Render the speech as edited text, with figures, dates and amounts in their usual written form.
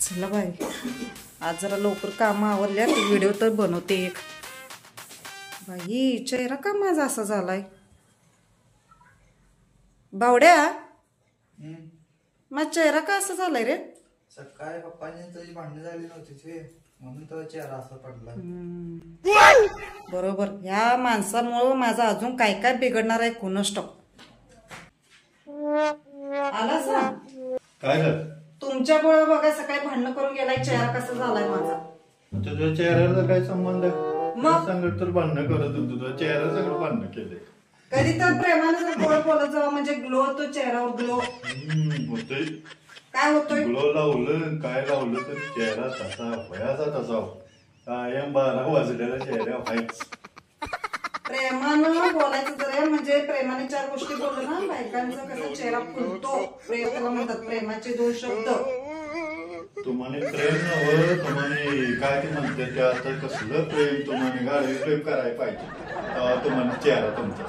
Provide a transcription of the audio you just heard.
चला बाई, आज जरा लवकर काम आवरल्या, व्हिडिओ तर बनवते एक. बाई चेहरा का माझा असा झालाय? बावड्या, माझा चेहरा का असा झालाय रे? सकाळी पप्पांनी तुझी भांडणं झाली नव्हती म्हणून तो चेहरा असा पडला. बरोबर, ह्या माणसामुळं माझा अजून काय काय बिघडणार आहे कोणच ठाऊक. आला सा काय झालं? तुमच्यामुळे बघा सकाळी भांडणं करून गेलाय, चेहरा कसा झालाय माझा. तुझ्या चेहऱ्याला काय संबंध आहे? मग? सांगत तर भांडणं करत होतो, तुझ्या चेहरा सगळं भांडणं केले. कधी तर प्रेमाने जर गोड बोलत जावं म्हणजे ग्लो तो चेहऱ्यावर ग्लो होतोय. काय होतोय. ग्लो लावलं काय लावलं तर चेहरा तसा वयाचा तसा कायम 12 वाजलेला चेहरा व्हायच. प्रेमानं बोलायचं जर म्हणजे प्रेमाने 4 गोष्टी बोललं ना, बायकांचा कसा चेहरा फुलतो. प्रेमाला म्हणतात प्रेमाचे 2 शब्द. तुम्हाला प्रेम नव्हतं, तुम्हाला काय ते म्हणते ते आता कसलं प्रेम, तुम्हाला गाडी प्रेम करायला पाहिजे तुम्हाला चेहरा तुमचा